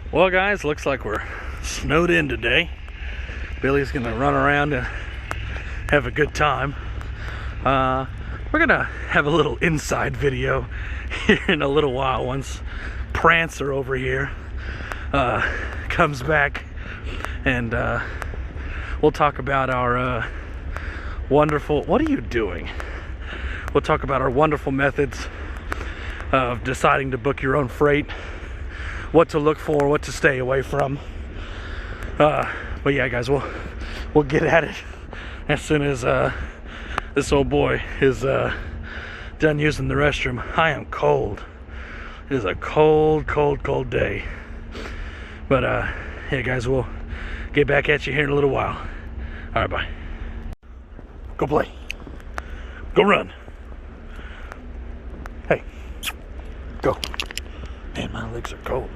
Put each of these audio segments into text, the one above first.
Well guys, looks like we're snowed in today. Billy's gonna run around and have a good time. We're gonna have a little inside video here in a little while once Prancer over here comes back, and we'll talk about our wonderful, what are you doing? We'll talk about our wonderful methods of deciding to book your own freight, what to look for, what to stay away from. But yeah guys, we'll get at it as soon as this old boy is done using the restroom. I am cold. It is a cold day. But yeah guys, we'll get back at you here in a little while. Alright, bye. Go play. Go run. Hey, go. Man, my legs are cold.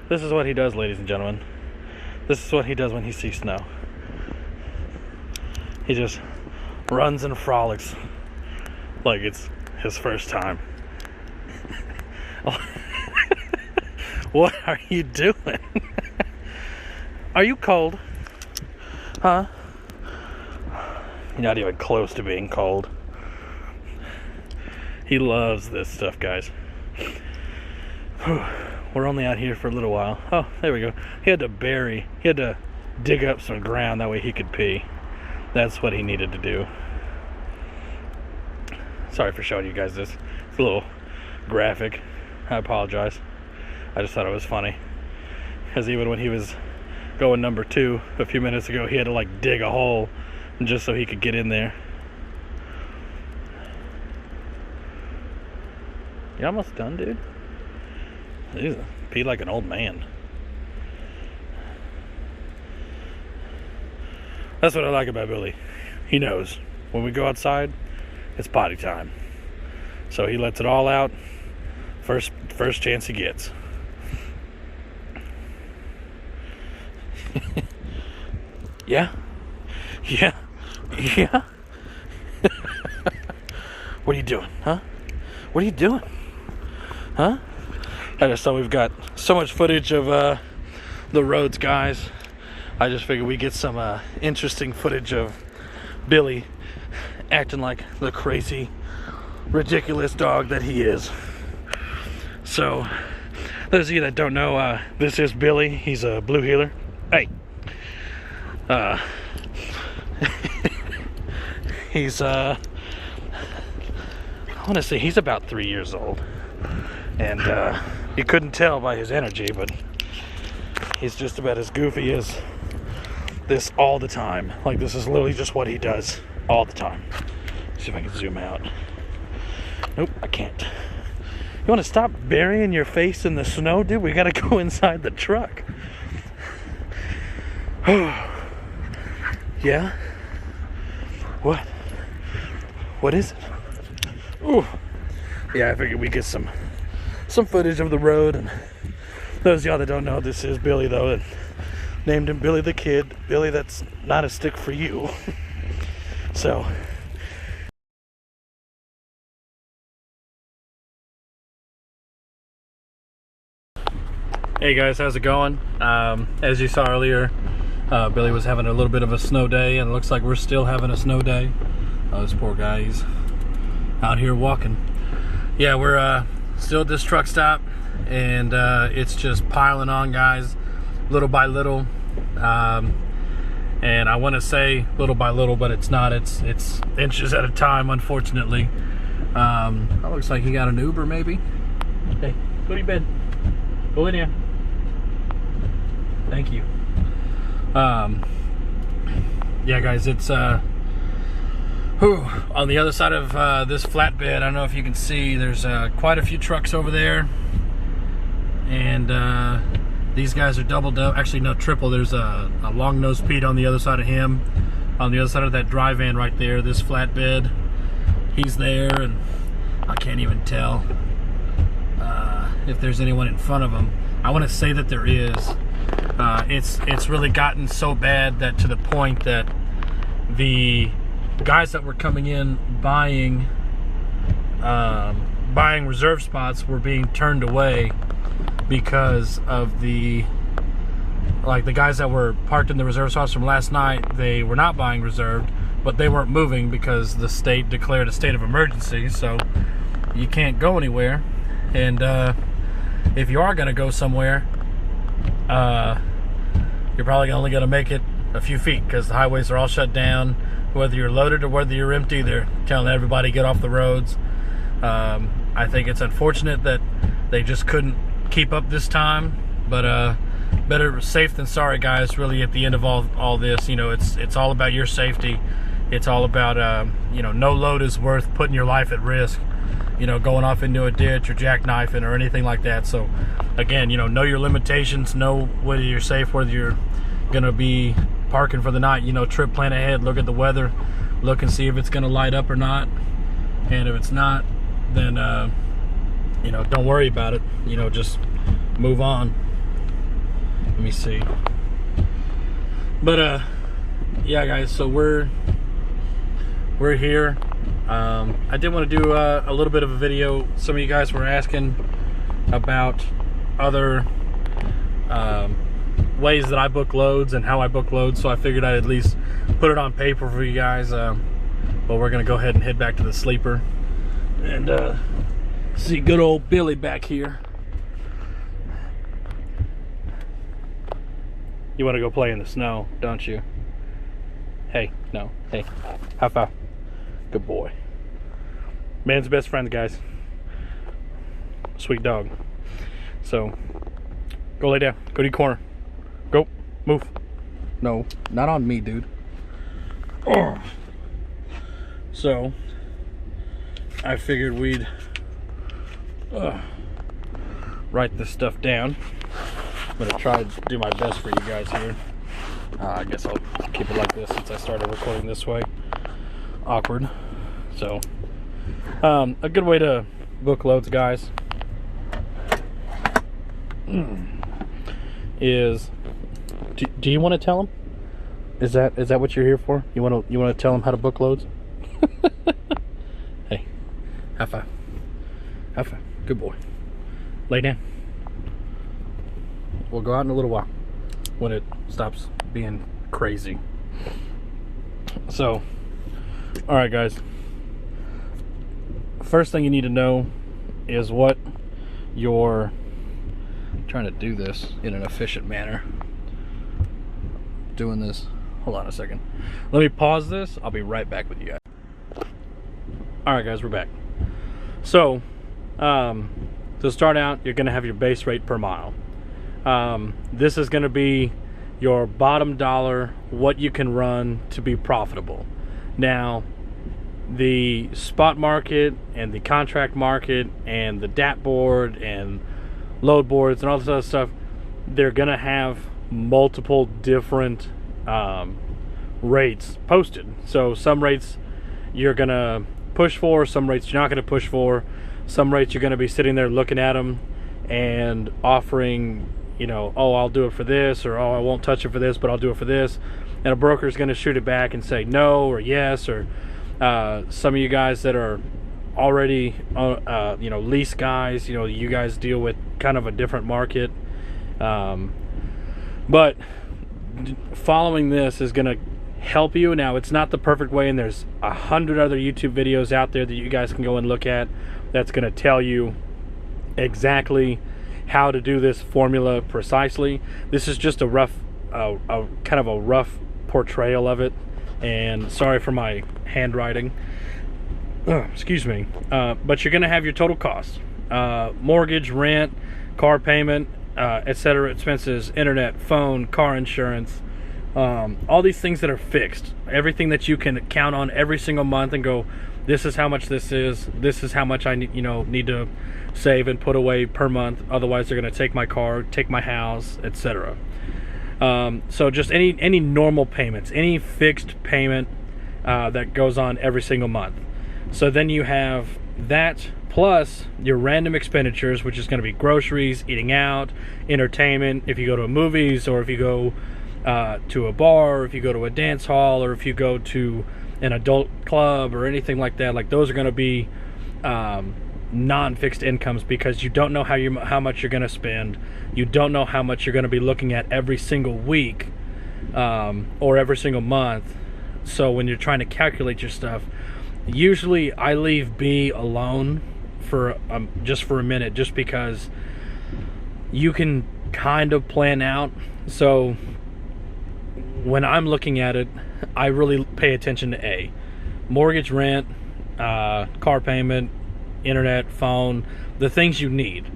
This is what he does, ladies and gentlemen. This is what he does when he sees snow. He just runs and frolics like it's his first time. What are you doing? Are you cold? Huh? You're not even close to being cold. He loves this stuff, guys. We're only out here for a little while. Oh, there we go. He had to dig up some ground, that way he could pee. That's what he needed to do. Sorry for showing you guys this. It's a little graphic. I apologize. I just thought it was funny. Because even when he was going number 2 a few minutes ago, he had to like dig a hole just so he could get in there. You almost done, dude? He's pee like an old man. That's what I like about Billy. He knows when we go outside, it's potty time. So he lets it all out first chance he gets. Yeah? Yeah? Yeah? What are you doing, huh? What are you doing? Huh? I just thought we've got so much footage of the roads, guys. I just figured we'd get some interesting footage of Billy acting like the crazy, ridiculous dog that he is. So, those of you that don't know, this is Billy. He's a blue heeler. Hey. He's, I want to say he's about 3 years old. And you couldn't tell by his energy, but he's just about as goofy as this all the time. Like, this is literally just what he does all the time. Let's see if I can zoom out. Nope, I can't. You want to stop burying your face in the snow, dude? We gotta go inside the truck. Yeah? What? What is it? Ooh. Yeah, I figured we'd get some footage of the road. And those of y'all that don't know, this is Billy, though, and named him Billy the Kid. Billy, that's not a stick for you. So hey guys, how's it going? As you saw earlier, Billy was having a little bit of a snow day, and it looks like we're still having a snow day. Oh, this poor guy, he's out here walking. Yeah, we're still at this truck stop, and it's just piling on, guys, little by little. And I want to say little by little, but it's not. It's inches at a time, unfortunately. That looks like he got an Uber, maybe. Hey, go to your bed. Go in here. Thank you. Yeah, guys, it's on the other side of this flatbed. I don't know if you can see. There's quite a few trucks over there, and these guys are doubled up. Actually, no, triple. There's a long-nosed Pete on the other side of him. On the other side of that dry van right there, this flatbed, he's there, and I can't even tell if there's anyone in front of him. I want to say that there is. It's really gotten so bad that to the point that the guys that were coming in buying buying reserve spots were being turned away because of the guys that were parked in the reserve spots from last night. They were not buying reserved, but they weren't moving because the state declared a state of emergency, so you can't go anywhere. And if you are going to go somewhere, you're probably only going to make it a few feet because the highways are all shut down. Whether you're loaded or whether you're empty, they're telling everybody get off the roads. I think it's unfortunate that they just couldn't keep up this time, but better safe than sorry, guys. Really, at the end of all this, you know, it's all about your safety. It's all about you know, no load is worth putting your life at risk, you know, going off into a ditch or jackknifing or anything like that. So again, you know your limitations, know whether you're safe, whether you're gonna be parking for the night. You know, trip plan ahead, look at the weather, look and see if it's gonna light up or not, and if it's not, then you know, don't worry about it, you know, just move on. Let me see. But yeah, guys, so we're here. I did want to do a little bit of a video. Some of you guys were asking about other ways that I book loads and how I book loads, so I figured I'd at least put it on paper for you guys. But we're gonna go ahead and head back to the sleeper and see good old Billy back here. You want to go play in the snow, don't you? Hey, no, hey, high five. Good boy. Man's best friend, guys. Sweet dog. So, go lay down. Go to your corner. Go. Move. No, not on me, dude. Oh. So, I figured we'd write this stuff down. I'm going to try to do my best for you guys here. I guess I'll keep it like this since I started recording this way. Awkward. So a good way to book loads, guys, is do you want to tell them? Is that what you're here for? You want to tell them how to book loads? Hey, high five. High five. Good boy. Lay down. We'll go out in a little while when it stops being crazy. So, all right, guys. First thing you need to know is what your, I'm trying to do this in an efficient manner. Doing this. Hold on a second. Let me pause this. I'll be right back with you guys. All right, guys, we're back. So, to start out, you're going to have your base rate per mile. This is going to be your bottom dollar, what you can run to be profitable. Now, the spot market and the contract market and the DAT board and load boards and all this other stuff, they're going to have multiple different rates posted. So some rates you're going to push for, some rates you're not going to push for, some rates you're going to be sitting there looking at them and offering, you know, oh, I'll do it for this, or oh, I won't touch it for this, but I'll do it for this. And a broker's going to shoot it back and say no or yes, or some of you guys that are already, you know, lease guys, you know, you guys deal with kind of a different market. But following this is going to help you. Now, it's not the perfect way, and there's 100 other YouTube videos out there that you guys can go and look at that's going to tell you exactly how to do this formula precisely. This is just a rough, kind of a rough portrayal of it, and sorry for my handwriting. Excuse me. But you're going to have your total costs: mortgage, rent, car payment, etc., expenses, internet, phone, car insurance, all these things that are fixed. Everything that you can count on every single month and go, this is how much this is. This is how much I need, need to save and put away per month. Otherwise, they're going to take my car, take my house, etc. So just any normal payments, any fixed payment that goes on every single month. So then you have that plus your random expenditures, which is going to be groceries, eating out, entertainment, if you go to movies, or if you go to a bar, or if you go to a dance hall, or if you go to an adult club or anything like that. Like, those are going to be non-fixed incomes, because you don't know how much you're going to spend. You don't know how much you're going to be looking at every single week, or every single month. So when you're trying to calculate your stuff, usually I leave B alone for just for a minute, just because you can kind of plan out. So when I'm looking at it, I really pay attention to A: mortgage, rent, car payment, internet, phone, the things you need.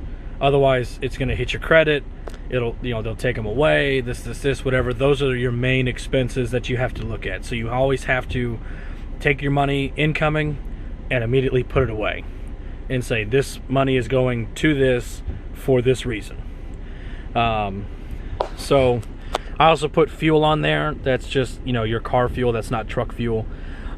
Otherwise, it's going to hit your credit. They'll take them away, this, whatever. Those are your main expenses that you have to look at. So you always have to take your money incoming and immediately put it away and say, this money is going to this for this reason. So I also put fuel on there. That's just, your car fuel. That's not truck fuel.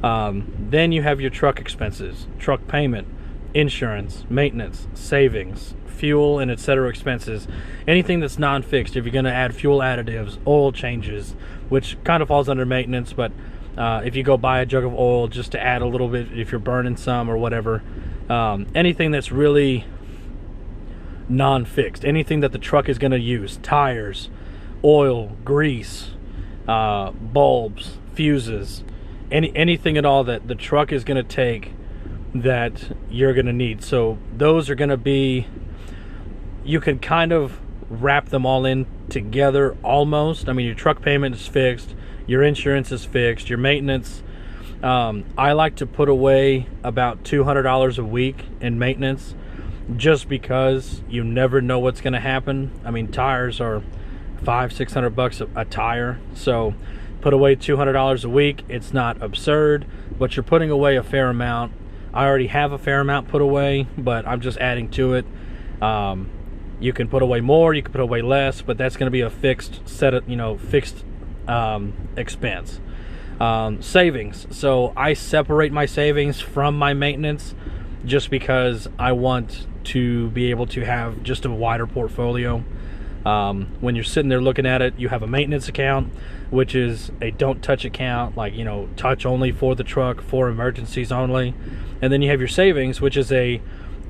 Then you have your truck expenses, truck payment, insurance, maintenance, savings, fuel, and etc. expenses. Anything that's non-fixed. If you're going to add fuel additives, oil changes, which kind of falls under maintenance, but if you go buy a jug of oil just to add a little bit, if you're burning some or whatever, anything that's really non-fixed, anything that the truck is going to use, tires, oil, grease, bulbs, fuses, anything at all that the truck is going to take that you're going to need. So those are going to be, you can kind of wrap them all in together almost. I mean, your truck payment is fixed, your insurance is fixed, your maintenance. I like to put away about $200 a week in maintenance, just because you never know what's going to happen. I mean, tires are $500-600 a tire, so put away $200 a week. It's not absurd, but you're putting away a fair amount. I already have a fair amount put away, but I'm just adding to it. You can put away more, you can put away less, but that's going to be a fixed set of, fixed expense. Savings. So I separate my savings from my maintenance, just because I want to be able to have just a wider portfolio. When you're sitting there looking at it, you have a maintenance account, which is a don't touch account, like, touch only for the truck, for emergencies only. And then you have your savings, which is a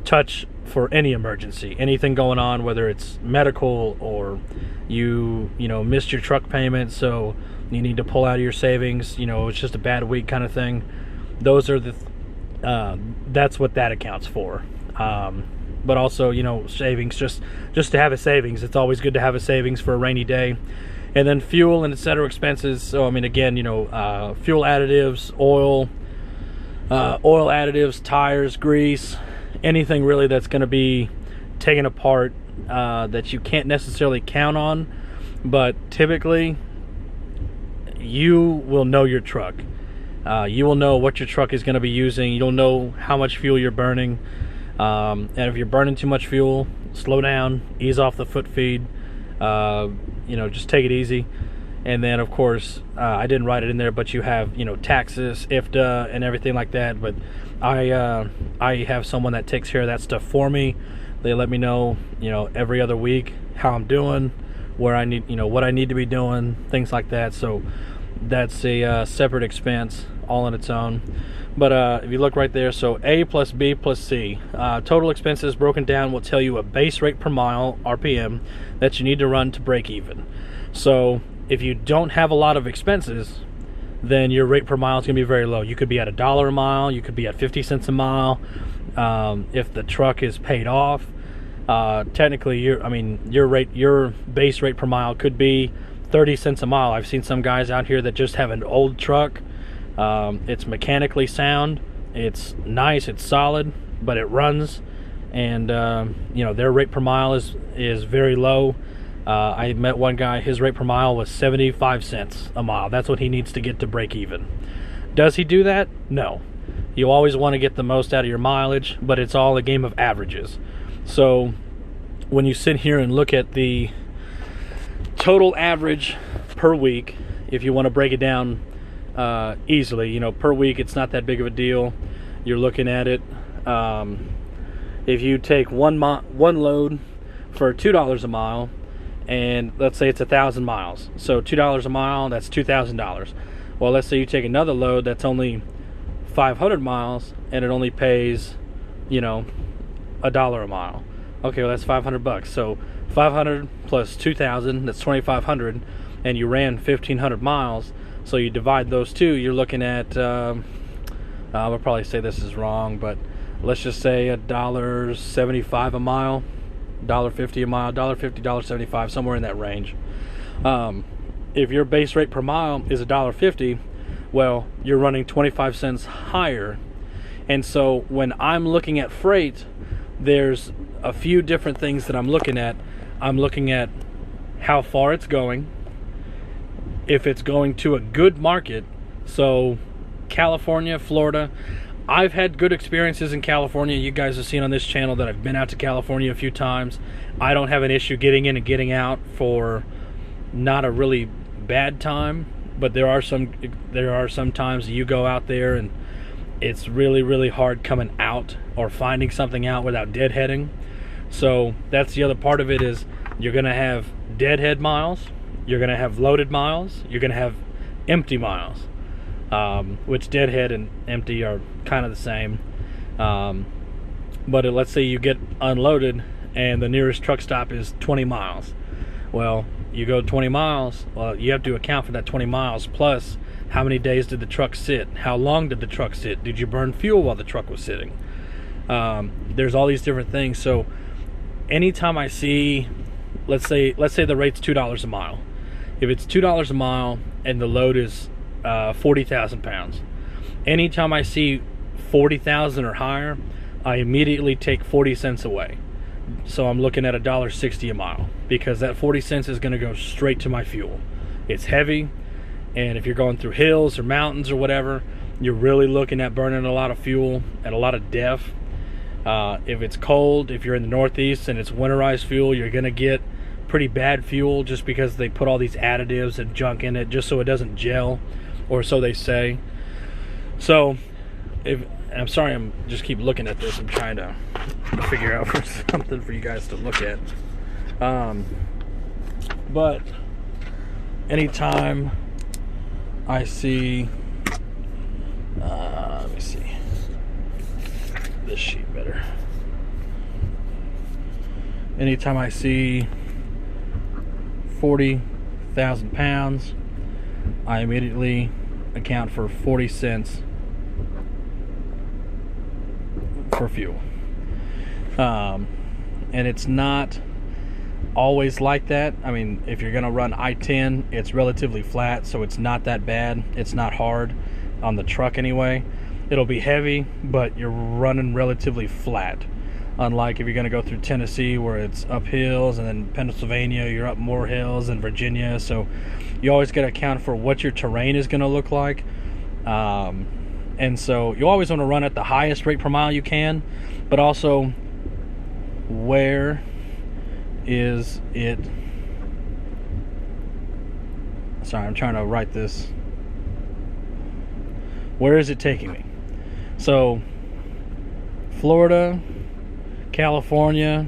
touch for any emergency, anything going on, whether it's medical or you missed your truck payment, so you need to pull out of your savings, it's just a bad week kind of thing. Those are that's what that accounts for. But also, savings, just to have a savings. It's always good to have a savings for a rainy day. And then fuel and etc. expenses. So, I mean, again, fuel additives, oil additives, tires, grease, anything really that's going to be taken apart that you can't necessarily count on. But typically, you will know your truck. You will know what your truck is going to be using. You'll know how much fuel you're burning. And if you're burning too much fuel, slow down, ease off the foot feed, just take it easy. And then, of course, I didn't write it in there, but you have, taxes, IFTA, and everything like that. But I have someone that takes care of that stuff for me. They let me know, every other week how I'm doing, where I need, what I need to be doing, things like that. So that's a separate expense all on its own. But if you look right there, so A plus B plus C, total expenses broken down will tell you a base rate per mile, RPM, that you need to run to break even. So if you don't have a lot of expenses, then your rate per mile is going to be very low. You could be at $1 a mile, you could be at 50 cents a mile. If the truck is paid off, technically your base rate per mile could be 30 cents a mile. I've seen some guys out here that just have an old truck. It's mechanically sound, it's nice, it's solid, but it runs, and their rate per mile is very low. I met one guy, his rate per mile was 75 cents a mile. That's what he needs to get to break even. Does he do that? No. You always want to get the most out of your mileage, but it's all a game of averages. So when you sit here and look at the total average per week, if you want to break it down easily, per week, it's not that big of a deal. You're looking at it, if you take one load for $2 a mile, and let's say it's 1,000 miles, so $2 a mile, that's $2,000. Well, let's say you take another load that's only 500 miles and it only pays $1 a mile. Okay, well that's 500 bucks. So 500 plus 2,000, that's 2,500, and you ran 1,500 miles. So you divide those two, you're looking at, I'll probably say this is wrong, but let's just say $1.75 a mile, $1.50 a mile, $1.50, $1.75, somewhere in that range. If your base rate per mile is $1.50, well, you're running 25 cents higher. And so when I'm looking at freight, there's a few different things that I'm looking at. I'm looking at how far it's going, if it's going to a good market. So California, Florida, I've had good experiences in California. You guys have seen on this channel that I've been out to California a few times. I don't have an issue getting in and getting out for not a really bad time, but there are some times you go out there and it's really, really hard coming out or finding something out without deadheading. So that's the other part of it, is you're going to have deadhead miles, you're going to have loaded miles, you're going to have empty miles, which deadhead and empty are kind of the same. But let's say you get unloaded and the nearest truck stop is 20 miles. Well, you go 20 miles, well, you have to account for that 20 miles plus how many days did the truck sit? How long did the truck sit? Did you burn fuel while the truck was sitting? There's all these different things. So anytime I see, let's say the rate's $2 a mile. If it's $2 a mile and the load is 40,000 pounds, anytime I see 40,000 or higher, I immediately take 40 cents away. So I'm looking at $1.60 a mile, because that 40 cents is going to go straight to my fuel. It's heavy, and if you're going through hills or mountains or whatever, you're really looking at burning a lot of fuel and a lot of DEF. If it's cold, if you're in the Northeast and it's winterized fuel, you're going to get pretty bad fuel, just because they put all these additives and junk in it just so it doesn't gel, or so they say. So I'm sorry, I'm just keep looking at this. I'm trying to figure out for something for you guys to look at. But anytime I see, let me see this sheet better. Anytime I see 40,000 pounds, I immediately account for 40 cents for fuel. And it's not always like that. I mean, if you're gonna run I-10, it's relatively flat, so it's not that bad. It's not hard on the truck anyway. It'll be heavy, but you're running relatively flat. Unlike if you're gonna go through Tennessee, where it's up hills, and then Pennsylvania, you're up more hills, and Virginia. So you always gotta account for what your terrain is gonna look like. And so you always want to run at the highest rate per mile you can, but also, where is it? Sorry, I'm trying to write this. Where is it taking me? So Florida, California,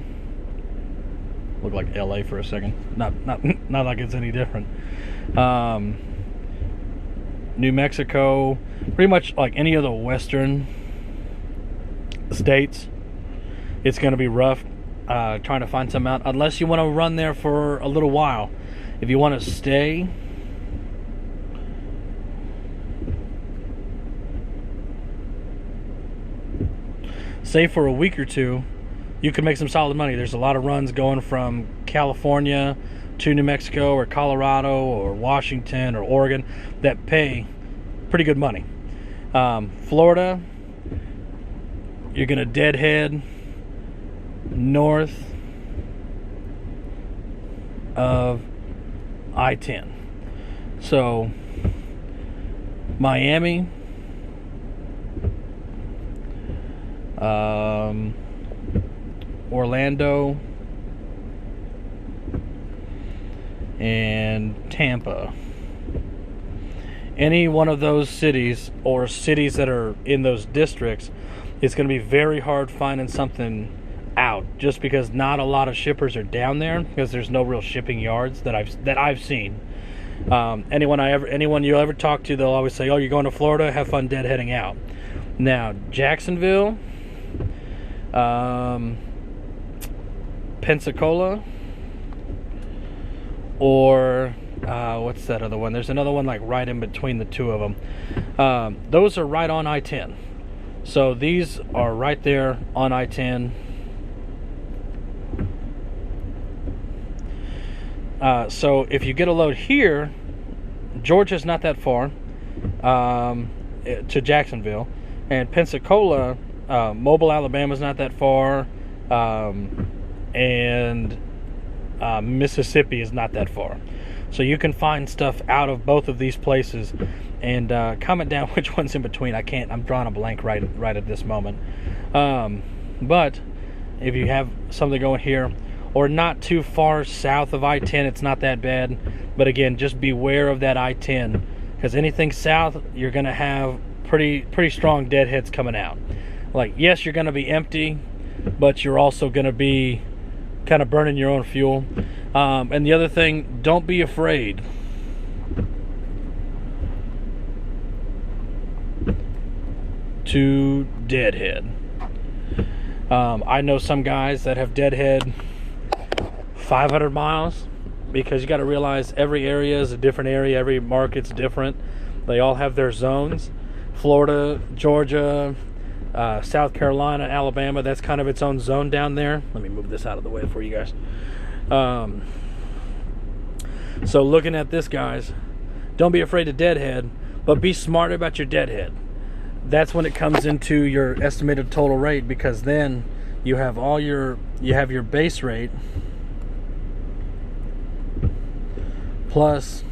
look like LA for a second. Not like it's any different. New Mexico, pretty much like any of the western states, it's going to be rough trying to find some out, unless you want to run there for a little while. If you want to stay, say for a week or two, you can make some solid money. There's a lot of runs going from California to New Mexico or Colorado or Washington or Oregon that pay pretty good money. Florida, you're gonna deadhead north of I-10. So Miami, Orlando, and Tampa. Any one of those cities, or cities that are in those districts, it's going to be very hard finding something out, just because not a lot of shippers are down there, because there's no real shipping yards that I've seen. Anyone you'll ever talk to, they'll always say, "Oh, you're going to Florida? Have fun deadheading out." Now, Jacksonville, Pensacola, or what's that other one? There's another one like right in between the two of them. Those are right on I-10. So these are right there on I-10. So if you get a load here, Georgia's not that far to Jacksonville, and Pensacola, Mobile, Alabama's not that far, and Mississippi is not that far. So you can find stuff out of both of these places, and comment down which one's in between. I'm drawing a blank right at this moment. But if you have something going here, or not too far south of I-10, it's not that bad. But again, just beware of that I-10, because anything south, you're going to have pretty strong deadheads coming out. Like, yes, you're going to be empty, but you're also going to be kind of burning your own fuel. And the other thing, don't be afraid to deadhead. I know some guys that have deadhead 500 miles, because you got to realize every area is a different area, every market's different. They all have their zones. Florida, Georgia, South Carolina, Alabama, that's kind of its own zone down there. Let me move this out of the way for you guys. So looking at this, guys, don't be afraid to deadhead, but be smart about your deadhead. That's when it comes into your estimated total rate, because then you have your base rate plus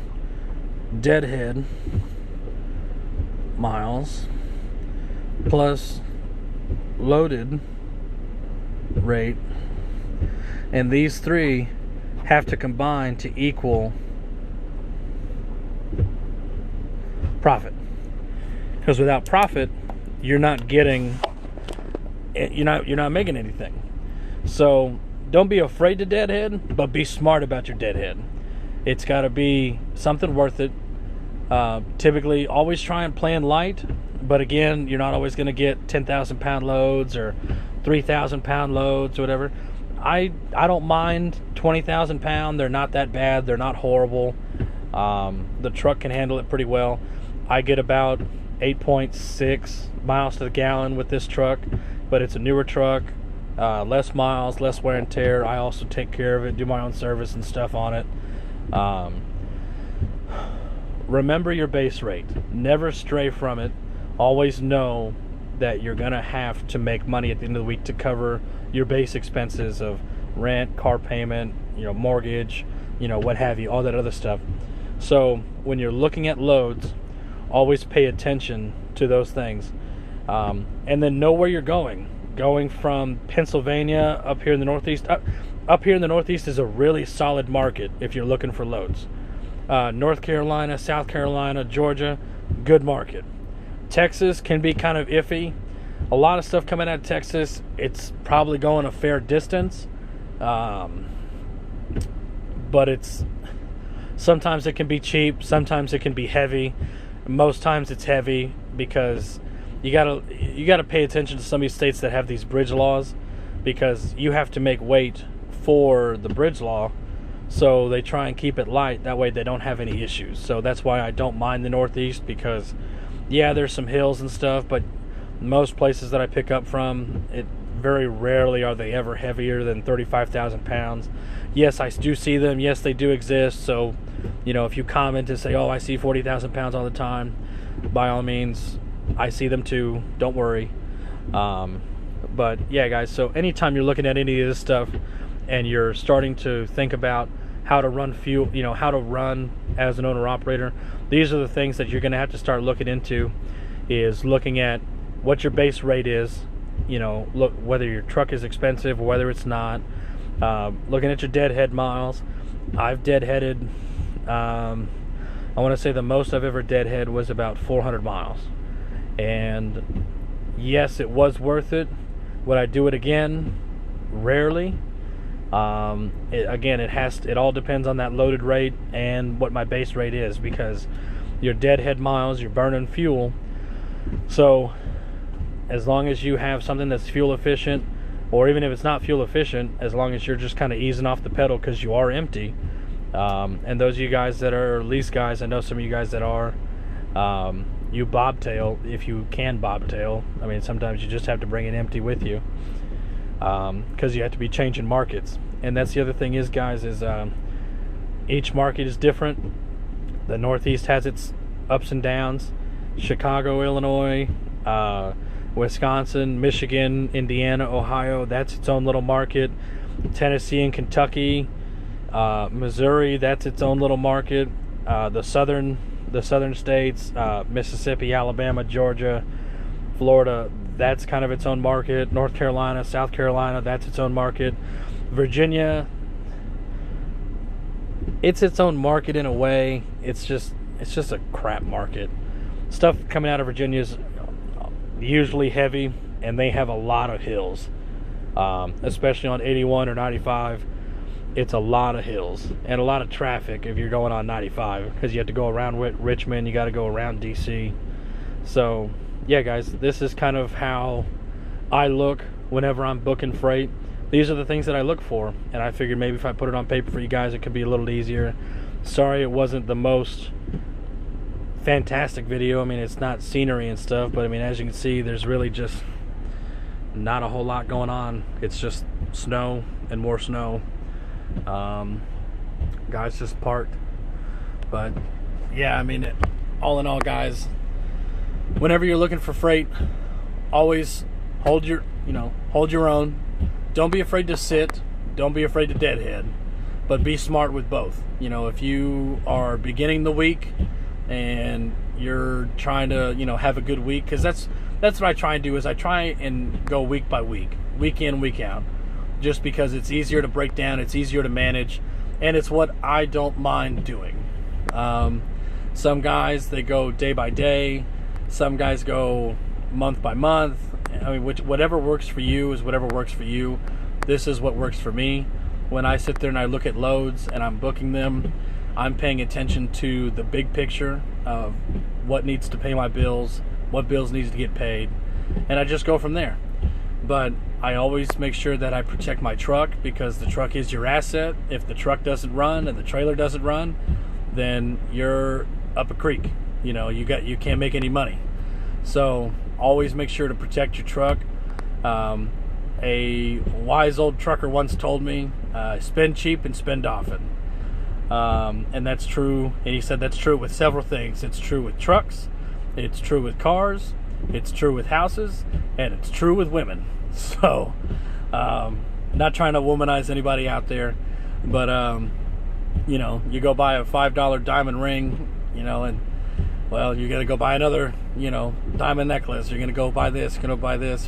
deadhead miles plus loaded rate, and these three have to combine to equal profit. Because without profit, you're not making anything. So don't be afraid to deadhead, but be smart about your deadhead. It's got to be something worth it. Typically, always try and plan light, but again, you're not always going to get 10,000 pound loads or 3,000 pound loads or whatever. I don't mind 20,000 pound. They're not that bad. They're not horrible. The truck can handle it pretty well. I get about 8.6 miles to the gallon with this truck, but it's a newer truck, less miles, less wear and tear. I also take care of it, do my own service and stuff on it. Remember your base rate. Never stray from it. Always know that you're going to have to make money at the end of the week to cover your base expenses of rent, car payment, mortgage, what have you, all that other stuff. So when you're looking at loads, always pay attention to those things. And then know where you're going. Going from Pennsylvania up here in the Northeast. Up here in the Northeast is a really solid market if you're looking for loads. North Carolina, South Carolina, Georgia, good market. Texas can be kind of iffy. A lot of stuff coming out of Texas, it's probably going a fair distance. But sometimes it can be cheap, sometimes it can be heavy. Most times it's heavy, because you gotta pay attention to some of these states that have these bridge laws, because you have to make weight for the bridge law, so they try and keep it light. That way they don't have any issues. So that's why I don't mind the Northeast, because there's some hills and stuff, but most places that I pick up from, it very rarely are they ever heavier than 35,000 pounds. Yes, I do see them. Yes, they do exist. So, if you comment and say, oh, I see 40,000 pounds all the time, by all means, I see them too. Don't worry. But yeah, guys, so anytime you're looking at any of this stuff and you're starting to think about how to run fuel, how to run as an owner-operator, these are the things that you're going to have to start looking into, is looking at what your base rate is, look whether your truck is expensive or whether it's not, looking at your deadhead miles. I've deadheaded, I want to say the most I've ever deadhead was about 400 miles. And yes, it was worth it. Would I do it again? Rarely. It all depends on that loaded rate and what my base rate is, because your deadhead miles, you're burning fuel. So as long as you have something that's fuel efficient, or even if it's not fuel efficient, as long as you're just kind of easing off the pedal because you are empty. And those of you guys that are lease guys, I know some of you guys that are, you bobtail if you can bobtail. I mean, sometimes you just have to bring it empty with you because you have to be changing markets. And that's the other thing is, guys, is each market is different. The Northeast has its ups and downs. Chicago, Illinois, Wisconsin, Michigan, Indiana, Ohio, that's its own little market. Tennessee and Kentucky, Missouri, that's its own little market. The southern states, Mississippi, Alabama, Georgia, Florida, that's kind of its own market. North Carolina, South Carolina, that's its own market. Virginia, it's its own market in a way. It's just a crap market. Stuff coming out of Virginia is usually heavy, and they have a lot of hills, especially on 81 or 95. It's a lot of hills and a lot of traffic if you're going on 95, because you have to go around Richmond, you got to go around DC. So yeah, guys, this is kind of how I look whenever I'm booking freight. These are the things that I look for, and I figured maybe if I put it on paper for you guys, it could be a little easier. Sorry it wasn't the most fantastic video. I mean, it's not scenery and stuff, but I mean, as you can see, there's really just not a whole lot going on. It's just snow and more snow. Guys just parked. But yeah, I mean, all in all, guys, whenever you're looking for freight, always hold your own. Don't be afraid to sit. Don't be afraid to deadhead, but be smart with both. You know, if you are beginning the week and you're trying to, have a good week, because that's what I try and do, is I try and go week by week, week in, week out, just because it's easier to break down, it's easier to manage, and it's what I don't mind doing. Some guys, they go day by day. Some guys go month by month. I mean, whatever works for you is whatever works for you. This is what works for me. When I sit there and I look at loads and I'm booking them, I'm paying attention to the big picture of what needs to pay my bills, what bills needs to get paid, and I just go from there. But I always make sure that I protect my truck, because the truck is your asset. If the truck doesn't run and the trailer doesn't run, then you're up a creek. You can't make any money. So always make sure to protect your truck. A wise old trucker once told me, spend cheap and spend often. And that's true. And he said that's true with several things. It's true with trucks, it's true with cars, it's true with houses, and it's true with women. So, not trying to womanize anybody out there, but, you go buy a $5 diamond ring, and, well, you're going to go buy another, diamond necklace. You're going to go buy this,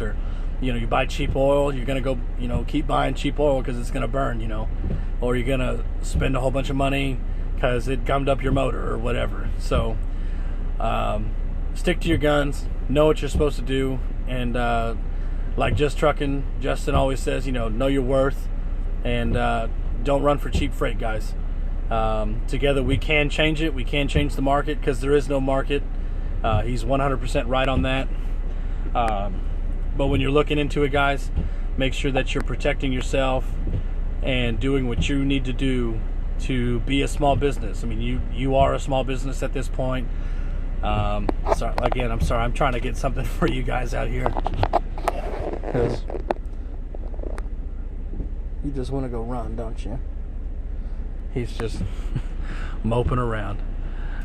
or, you buy cheap oil. You're going to go, keep buying cheap oil because it's going to burn, or you're going to spend a whole bunch of money because it gummed up your motor or whatever. So, stick to your guns, know what you're supposed to do, and, like Just Trucking, Justin always says, know your worth, and don't run for cheap freight, guys. Together we can change it. We can change the market, because there is no market. He's 100% right on that. But when you're looking into it, guys, make sure that you're protecting yourself and doing what you need to do to be a small business. I mean, you are a small business at this point. Sorry, again, I'm sorry. I'm trying to get something for you guys out here, because you just want to go run, don't you? He's just moping around.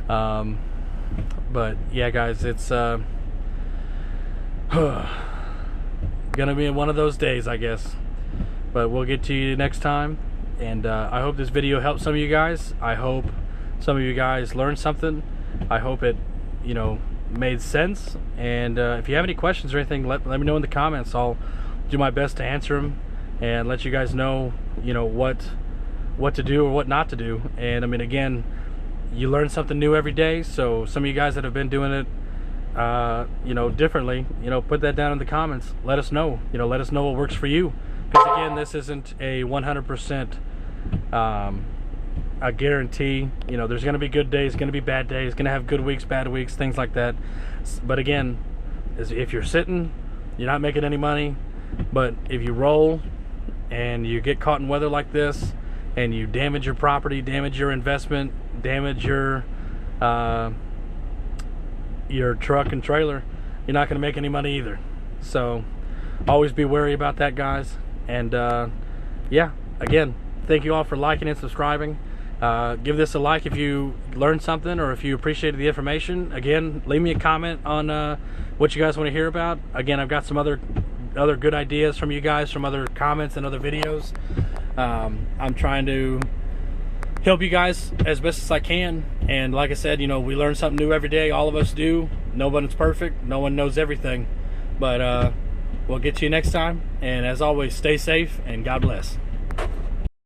But yeah, guys, it's gonna be one of those days, I guess. But we'll get to you next time. And I hope this video helped some of you guys. I hope some of you guys learned something. I hope it, made sense. And if you have any questions or anything, let me know in the comments. I'll do my best to answer them and let you guys know, what to do or what not to do. And I mean, again, you learn something new every day. So some of you guys that have been doing it differently, put that down in the comments. Let us know. Let us know what works for you, because again, this isn't a 100% a guarantee. There's going to be good days, going to be bad days, going to have good weeks, bad weeks, things like that. But again, if you're sitting, you're not making any money, But if you roll and you get caught in weather like this and you damage your property, damage your investment, damage your truck and trailer, you're not going to make any money either. So always be wary about that, guys. And yeah, again, thank you all for liking and subscribing. Give this a like if you learned something or if you appreciated the information. Again, leave me a comment on what you guys want to hear about. Again, I've got some other good ideas from you guys, from other comments and other videos. I'm trying to help you guys as best as I can. And like I said, you know, we learn something new every day. All of us do. No one's perfect. No one knows everything. But we'll get to you next time. And as always, stay safe and God bless.